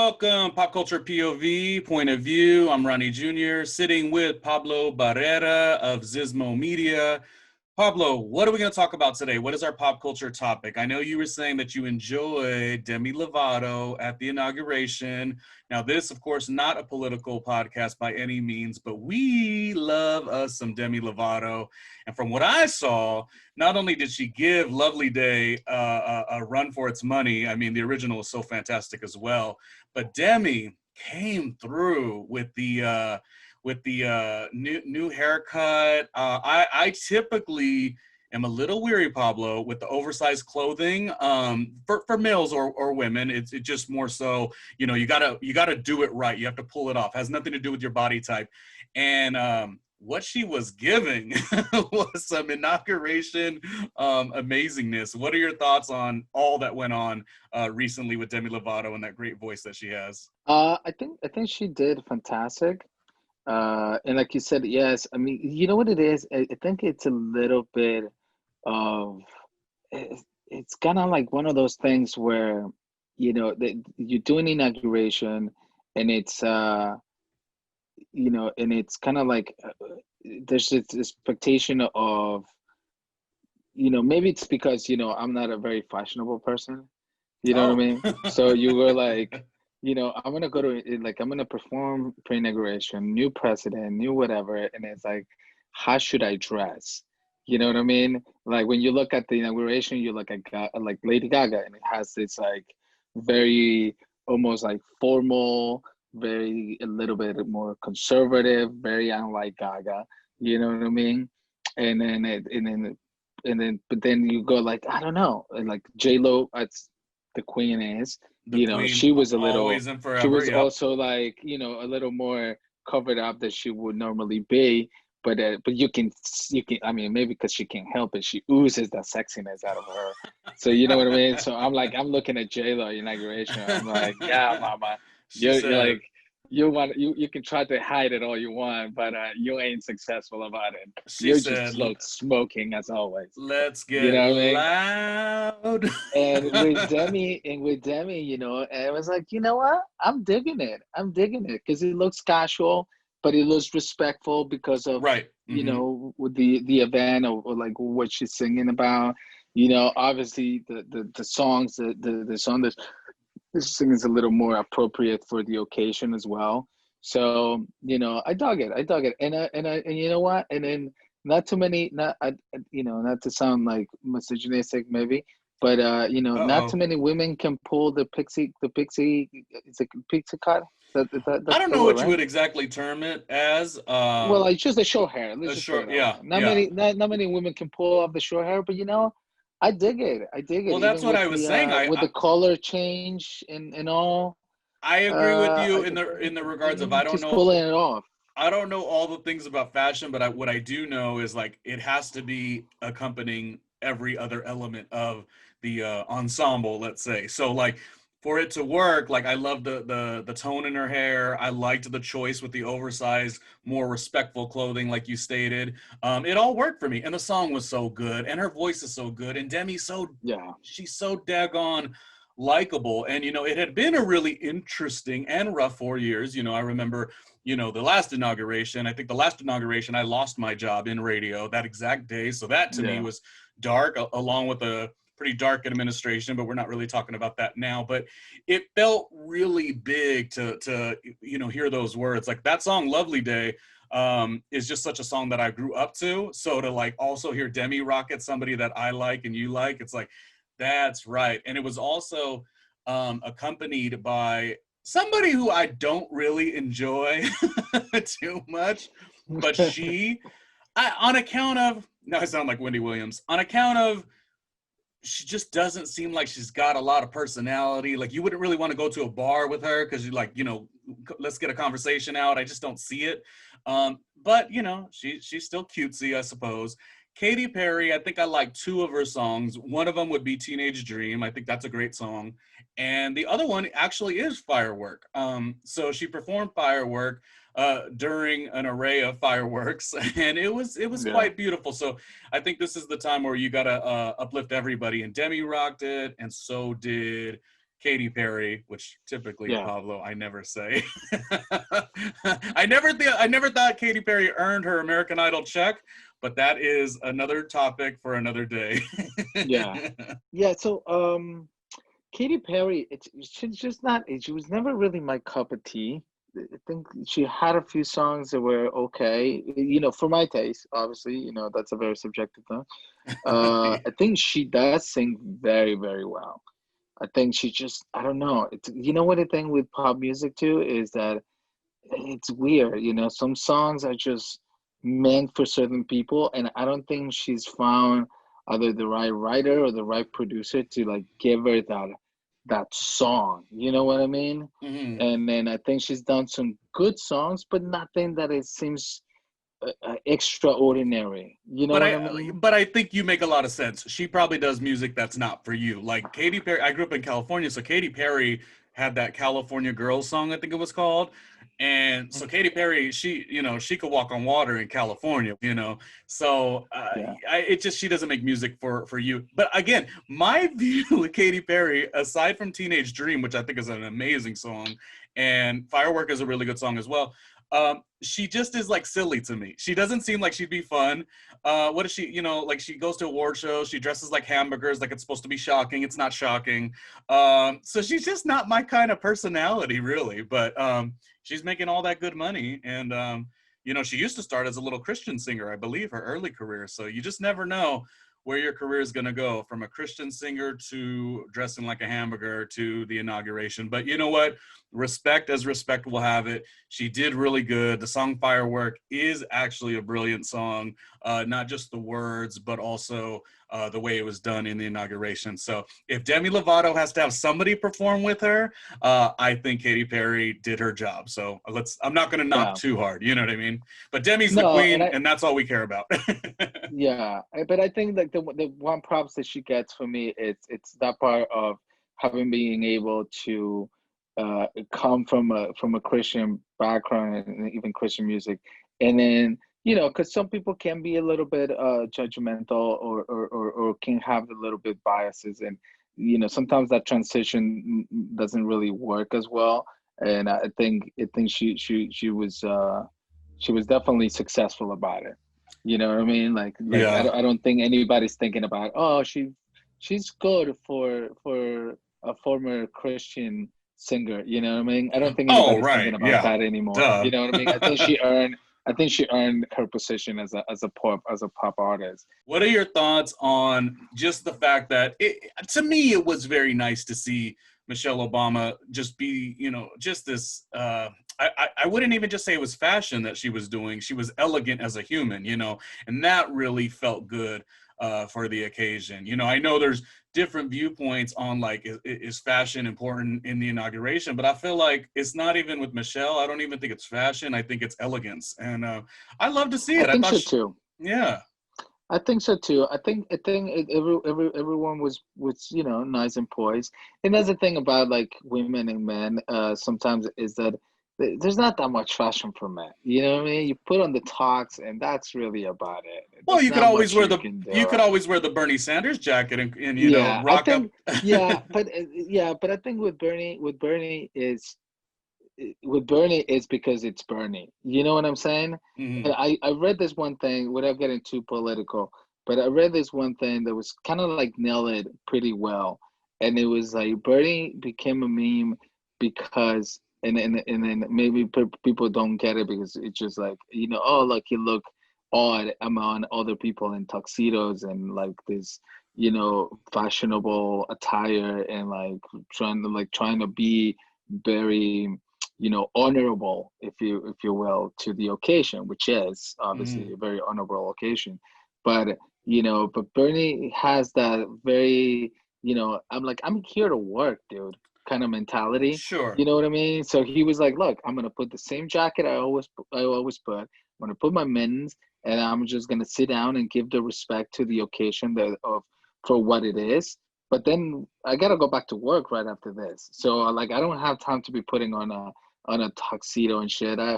Welcome, Pop Culture POV, Point of View. I'm Ronnie Jr., sitting with Pablo Barrera of Zismo Media. Pablo, what are we going to talk about today? What is our pop culture topic? I know you were saying that you enjoyed Demi Lovato at the inauguration. Now, this, of course, not a political podcast by any means, but we love us some Demi Lovato. And from what I saw, not only did she give Lovely Day a run for its money, I mean, the original was so fantastic as well, but Demi came through with the new haircut. I typically am a little weary, Pablo, with the oversized clothing for males or women. It's just more so, you know, you gotta do it right. You have to pull it off. It has nothing to do with your body type. And what she was giving was some inauguration amazingness. What are your thoughts on all that went on recently with Demi Lovato and that great voice that she has? I think she did fantastic. And like you said, yes, I mean, you know what it is? I think it's a little bit of it's kind of like one of those things where, you do an inauguration and and it's kind of like there's this expectation of, maybe it's because, I'm not a very fashionable person. You know what I Oh. mean? So you were like, I'm gonna go to I'm gonna perform pre-inauguration, new president, new whatever, and it's like, how should I dress? You know what I mean? Like when you look at the inauguration, you look at like Lady Gaga, and it has this like very almost like formal, very a little bit more conservative, very unlike Gaga. You know what I mean? And then but then you go like, I don't know, and like J Lo, it's the queen is, The she queen, was a little, always and she forever. was Yep. also like, a little more covered up than she would normally be. But you can, I mean, maybe because she can't help it, she oozes that sexiness out of her. So you know what I mean? So I'm looking at J-Lo inauguration. I'm like, yeah, mama, She you're said, like, you can try to hide it all you want, but you ain't successful about it. she You're just said, smoking as always. let's You get know what I mean? loud. And with Demi, and it was like, you know what? I'm digging it. I'm digging it because it looks casual, but it looks respectful because of, Right. Mm-hmm. with the event, or like what she's singing about. Obviously the songs, the song that this thing is a little more appropriate for the occasion as well. So, I dug it. I dug it. And you know what? And then not too many, not to sound like misogynistic maybe, but not too Uh-oh. many women can pull the pixie, it's a pixie cut. I That's don't the know word, what you right? would exactly term it as. Well, it's just the short hair. Let's A just put it short, that way. yeah, Not yeah. many, not many women can pull off the short hair, but I dig it. I dig it. Well, that's Even what with I was saying. with the color change and all. I agree with you in the regards of She's pulling it off. I don't know all the things about fashion, but what I do know is like it has to be accompanying every other element of the ensemble, let's say. So like for it to work, like I love the tone in her hair. I liked the choice with the oversized, more respectful clothing, like you stated. It all worked for me, and the song was so good, and her voice is so good, and Yeah. she's so daggone likable. And it had been a really interesting and rough 4 years. I remember the last inauguration. I think the last inauguration, I lost my job in radio that exact day. So that to me Yeah. was dark, along with a pretty dark administration, but we're not really talking about that now. But it felt really big to hear those words. Like that song, Lovely Day, is just such a song that I grew up to. So to like also hear Demi rock at somebody that I like and you like, it's like, that's right. And it was also accompanied by somebody who I don't really enjoy too much, but on account of, now I sound like Wendy Williams, on account of, she just doesn't seem like she's got a lot of personality. Like you wouldn't really want to go to a bar with her because you're like, let's get a conversation out. I just don't see it. But she's still cutesy, I suppose. Katy Perry, I think I like two of her songs. One of them would be Teenage Dream. I think that's a great song. And the other one actually is Firework. So she performed Firework during an array of fireworks, and it was Yeah. quite beautiful. So I think this is the time where you gotta uplift everybody. And Demi rocked it, and so did Katy Perry, which typically Yeah. Pablo, I never say. I never thought Katy Perry earned her American Idol check, but that is another topic for another day. Yeah. Yeah. So Katy Perry, she's just not. She was never really my cup of tea. I think she had a few songs that were okay, for my taste. Obviously, that's a very subjective thing. I think she does sing very, very well. I think she just, I don't know. What the thing with pop music too is that it's weird. Some songs are just meant for certain people, and I don't think she's found either the right writer or the right producer to like give her that song. You know what I mean? Mhm. And then I think she's done some good songs, but nothing that it seems extraordinary. You know But what I I mean? but I think you make a lot of sense. She probably does music that's not for you. Like Katy Perry, I grew up in California, so Katy Perry had that California Girls song, I think it was called. And so Katy Perry, she could walk on water in California. So Yeah. it just she doesn't make music for you. But again, my view with Katy Perry, aside from Teenage Dream, which I think is an amazing song, and Firework is a really good song as well. She just is like silly to me. She doesn't seem like she'd be fun. What is she, like she goes to award shows, she dresses like hamburgers, like it's supposed to be shocking. It's not shocking. So she's just not my kind of personality, really. But she's making all that good money. And, she used to start as a little Christian singer, I believe, her early career. So you just never know where your career is going to go, from a Christian singer to dressing like a hamburger to the inauguration. But you know what? Respect as respect will have it. She did really good. The song Firework is actually a brilliant song, not just the words, but also the way it was done in the inauguration. So if Demi Lovato has to have somebody perform with her, I think Katy Perry did her job. So I'm not going to knock Yeah. too hard. You know what I mean? But Demi's the No, queen, and that's all we care about. yeah, but I think like the one props that she gets for me, it's that part of having being able to come from a Christian background and even Christian music, and then because some people can be a little bit judgmental or can have a little bit biases, and sometimes that transition doesn't really work as well. And I think she was definitely successful about it. You know what I mean? Like I Yeah. don't, I don't think anybody's thinking about, oh, she's good for a former Christian singer. You know what I mean? I don't think Oh, anybody's thinking right. about Yeah. that anymore. Duh. You know what I mean? I think she earned her position as a pop artist. What are your thoughts on just the fact that to me, it was very nice to see Michelle Obama just be, just this, I wouldn't even just say it was fashion that she was doing. She was elegant as a human, and that really felt good for the occasion. I know there's different viewpoints on like, is fashion important in the inauguration, but I feel like it's not even with Michelle. I don't even think it's fashion. I think it's elegance. And I love to see I it. I think thought, so too. yeah. I think so too. I think everyone was nice and poised. And that's the thing about like women and men. Sometimes is that there's not that much fashion for men. You know what I mean? You put on the talks, and that's really about it. Well, There's you could not always much wear you the can you do. could always wear the Bernie Sanders jacket and Yeah, I rock up. think but I think with Bernie it's because it's Bernie. You know what I'm saying? And Mhm. I read this one thing without getting too political, but I read this one thing that was kind of like nailed it pretty well. And it was like Bernie became a meme because and then maybe people don't get it because it's just like, oh, like he look odd among other people in tuxedos and like this, fashionable attire and like trying to be very honorable, if you will, to the occasion, which is obviously Mhm. a very honorable occasion. But Bernie has that very, I'm here to work, dude, kind of mentality. Sure. You know what I mean? So he was like, look, I'm gonna put the same jacket I always put. I'm gonna put my mittens, and I'm just gonna sit down and give the respect to the occasion for what it is. But then I gotta go back to work right after this. So like I don't have time to be putting on a tuxedo and shit. I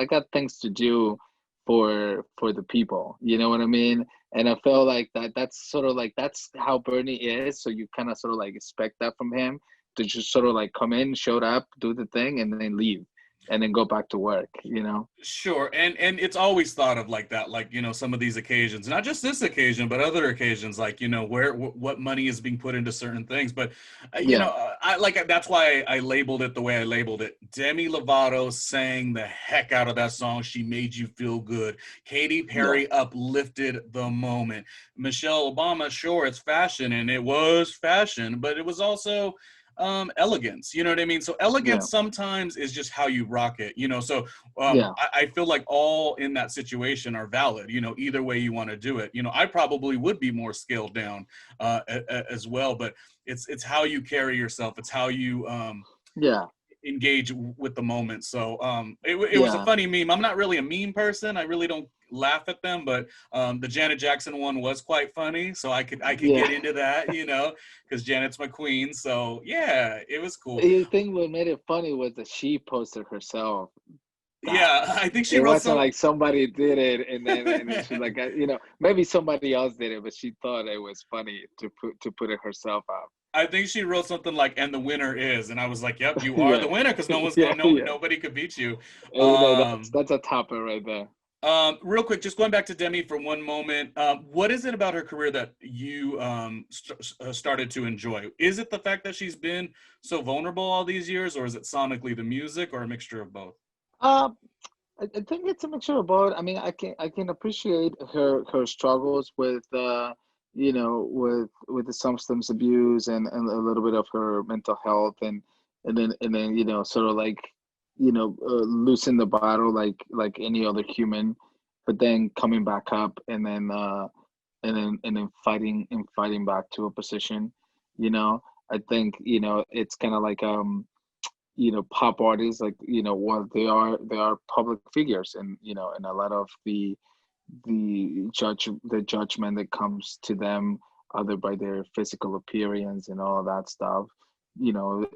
got things to do for the people. You know what I mean? And I felt like that's sort of like that's how Bernie is. So you kind of sort of like expect that from him. to just sort of like come in, showed up, do the thing, and then leave, and then go back to work. You know? Sure, and it's always thought of like that, like some of these occasions, not just this occasion, but other occasions, like where what money is being put into certain things. But Yeah, I like that's why I labeled it the way I labeled it. Demi Lovato sang the heck out of that song. She made you feel good. Katy yeah, Perry uplifted the moment. Michelle Obama, sure, it's fashion, and it was fashion, but it was also elegance. You know what I mean? So yeah, elegance sometimes is just how you rock it. So yeah, I feel like all in that situation are valid, either way you want to do it. I probably would be more scaled down as well, but it's how you carry yourself. It's how you yeah, engage with the moment. So it was a yeah, funny meme. I'm not really a meme person. I really don't laugh at them, but the Janet Jackson one was quite funny. So I could yeah. get into that, because Janet's my queen. So yeah, it was cool. You think what made it funny was that she posted herself that. Yeah, I think she It wrote wasn't some. like somebody did it and then she's like, maybe somebody else did it, but she thought it was funny to put it herself out. I think she wrote something like, "And the winner is," and I was like, "Yep, you are Yeah, the winner because no one's yeah, going, no, yeah. nobody could beat you." That's Um, that's a topper right there. Real quick, just going back to Demi for one moment, what is it about her career that you started to enjoy? Is it the fact that she's been so vulnerable all these years, or is it sonically the music, or a mixture of both? Uh, I think it's a mixture of both. I mean, I can appreciate her struggles with with the substance abuse and a little bit of her mental health and then sort of like losing the battle like any other human, but then coming back up and then fighting back to a position. You know, I think it's kind of like pop artists, like what they are public figures, and a lot of the judgment that comes to them either by their physical appearance and all of that stuff.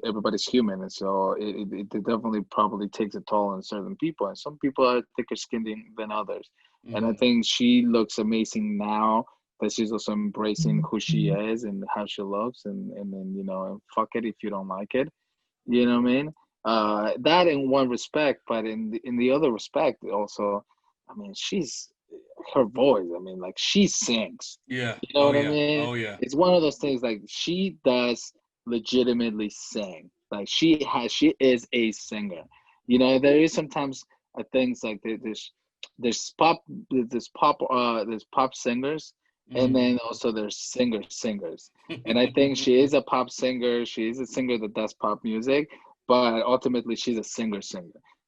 Everybody's human, and so it definitely probably takes a toll on certain people, and some people are thicker skinned than others. And I Hmm. think she looks amazing now that she's also embracing who she is and how she looks, and then fuck it if you don't like it, you know what I mean? That in one respect, but in the other respect also, I mean, she's her voice. I mean, like she sings. Yeah. You know Oh what I yeah. mean? Oh yeah. It's one of those things like she does legitimately sing. Like she is a singer. There is sometimes things like there's there's pop singers, and Hmm. then also there's singers. And I think she is a pop singer. She is a singer that does pop music, but ultimately she's a singer.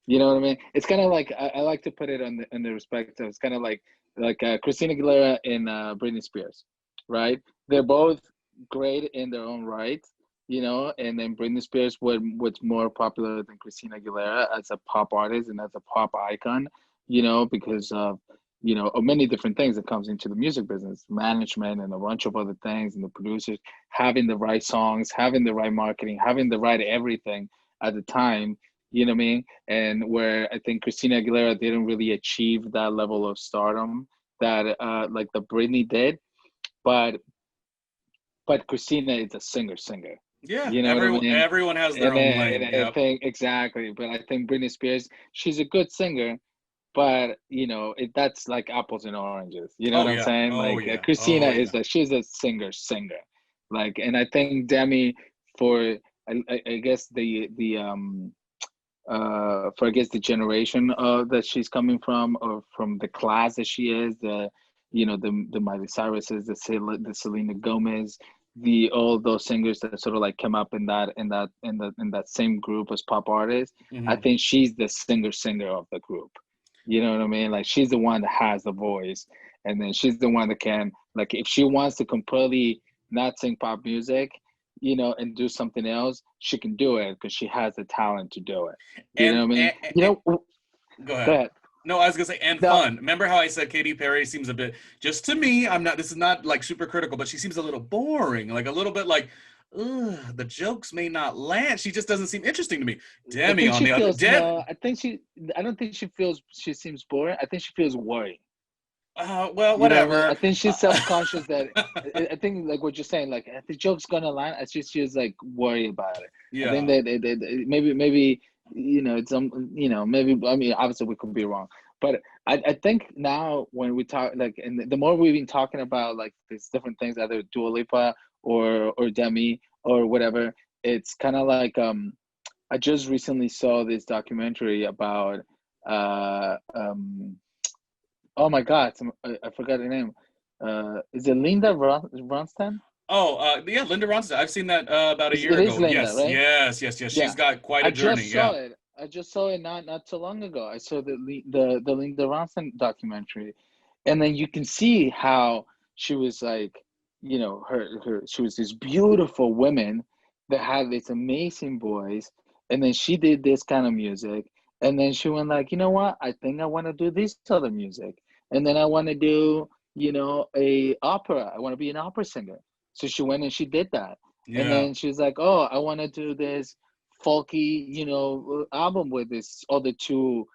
You know what I mean? It's kind of like I like to put it on the respect of, it's kind of like Christina Aguilera and Britney Spears, right? They're both great in their own right, and then Britney Spears was more popular than Christina Aguilera as a pop artist and as a pop icon, because of many different things that comes into the music business, management and a bunch of other things, and the producers having the right songs, having the right marketing, having the right everything at the time. You know what I mean? And where I think Christina Aguilera didn't really achieve that level of stardom that like the Britney did, but Christina is a singer. Yeah. You know what I mean? Everyone has their And own then lane. and I Yep. think exactly, but I think Britney Spears, she's a good singer, but that's like apples and oranges. You know Oh what I'm yeah. saying? Oh Like yeah. Christina Oh is yeah. that she's a singer. Like, and I think Demi for I guess for I guess the generation that she's coming from, or from the class that she is, the Miley Cyruses, the Selena Gomez, the all those singers that sort of like come up in that same group as pop artists. I Hmm. think she's the singer of the group. You know what I mean? Like she's the one that has the voice, and then she's the one that can, like, if she wants to completely not sing pop music, and do something else, she can do it because she has the talent to do it. You know And, what I mean? and, and go Go ahead. ahead. No, I was gonna say, and No, fun. Remember how I said Katy Perry seems a bit, just to me, I'm not, this is not like super critical, but she seems a little boring, like a little bit like, ugh, the jokes may not land. She just doesn't seem interesting to me. I Demi think on she the other, feels Deb. no. I don't think she seems boring. I think she feels worried. Well, You know what I mean? whatever. I think she's self-conscious that I think like what you're saying, like if the joke's gonna land, I just she's like worried about it. I think Yeah. that maybe it's maybe, I mean, obviously we could be wrong, but I think now when we talk, like, and the more we've been talking about like these different things, either Dua Lipa or Demi or whatever, it's kind of like I just recently saw this documentary about oh my God, I forgot her name. Is it Linda Ronstadt? Oh, yeah, Linda Ronstadt. I've seen that about a year It is ago. Linda, Yes, right? yes, yes, yes. She's Yeah. got quite I a journey. just saw Yeah. it. I just saw it not too long ago. I saw the Linda Ronstadt documentary, and then you can see how she was like, her she was this beautiful woman that had this amazing voice, and then she did this kind of music, and then she went like, you know what? I think I want to do this other music, and then I want to do, a opera. I want to be an opera singer. So she went and she did that, and Yeah. then she's like, oh, I want to do this folky, album with this other two,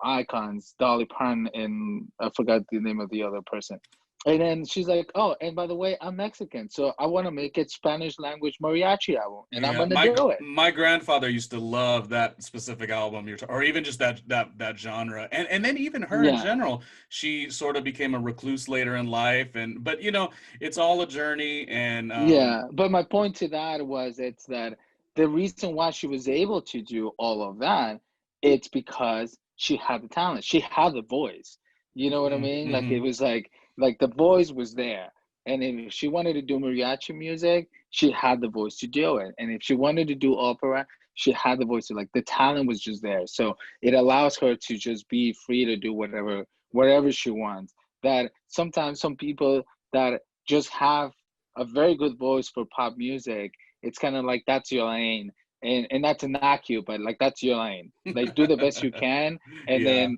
icons, Dolly Parton and I forgot the name of the other person. And then she's like, "Oh, and by the way, I'm Mexican, so I want to make it Spanish language mariachi album, and I'm Yeah, gonna do it." my grandfather used to love that specific album or even just that genre, and then even her in Yeah, general. She sort of became a recluse later in life, and but it's all a journey, and yeah. But my point to that was it's that the reason why she was able to do all of that, it's because she had the talent, she had the voice. You know what I mean? Like it mhm. was like the voice was there, and if she wanted to do mariachi music, she had the voice to do it, and if she wanted to do opera, she had the voice to, like, the talent was just there. So it allows her to just be free to do whatever she wants. That sometimes some people that just have a very good voice for pop music, it's kind of like that's your lane. And not to knock you, but like that's your lane. Like do the best you can, and Yeah. then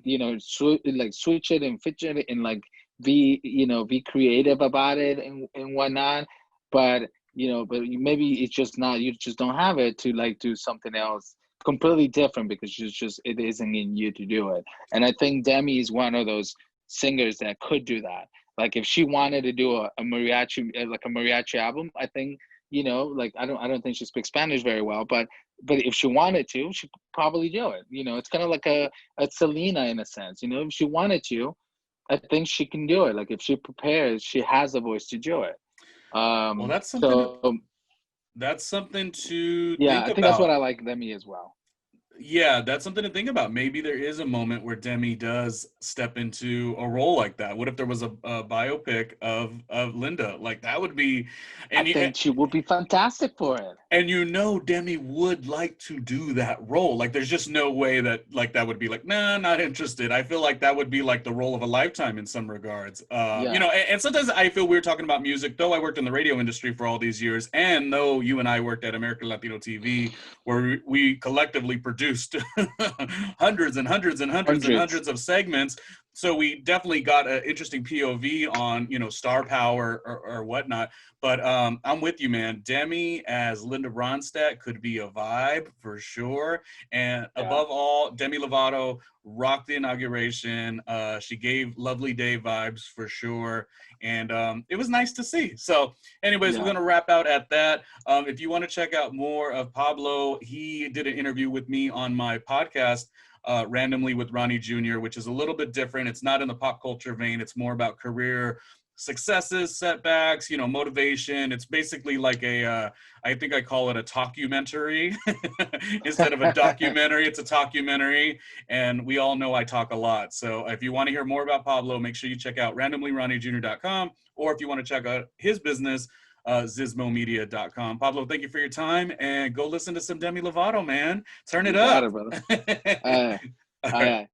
like switch it and fit it, and like be creative about it and whatnot. But maybe it's just not, you just don't have it to like do something else completely different because it isn't in you to do it. And I think Demi is one of those singers that could do that. Like if she wanted to do a mariachi, like a mariachi album, I think, like I don't think she speaks Spanish very well, but if she wanted to, she could probably do it. It's kind of like a Selena in a sense. If she wanted to, I think she can do it. Like if she prepares, she has a voice to do it. Well, So that's something to yeah, think I think that's what about. I like Demi as well. Yeah, that's something to think about. Maybe there is a moment where Demi does step into a role like that. What if there was a biopic of Linda? Like that would be, I and you think she would be fantastic for it. and Demi would like to do that role. Like there's just no way that like that would be like, nah, not interested. I feel like that would be like the role of a lifetime in some regards. Yeah. And sometimes I feel weird talking about music, though I worked in the radio industry for all these years, and though you and I worked at American Latino TV, where we collectively produced hundreds and hundreds and hundreds and Hundreds. hundreds of segments. So we definitely got an interesting POV on, star power or whatnot. But I'm with you, man. Demi as Linda Ronstadt could be a vibe for sure. And Yeah. above all, Demi Lovato rocked the inauguration. She gave Lovely Day vibes for sure. And it was nice to see. So, anyways, we're Yeah. going to wrap out at that. If you want to check out more of Pablo, he did an interview with me on my podcast. Randomly with Ronnie Jr., which is a little bit different. It's not in the pop culture vein. It's more about career successes, setbacks, motivation. It's basically like I think I call it a talkumentary instead of a documentary. It's a talkumentary, and we all know I talk a lot. So if you want to hear more about Pablo, make sure you check out randomlyRJr.com, or if you want to check out his business, zizmomedia.com. Pablo, thank you for your time, and go listen to some Demi Lovato, man. Turn You it got up. it, brother. All right. Aye, aye.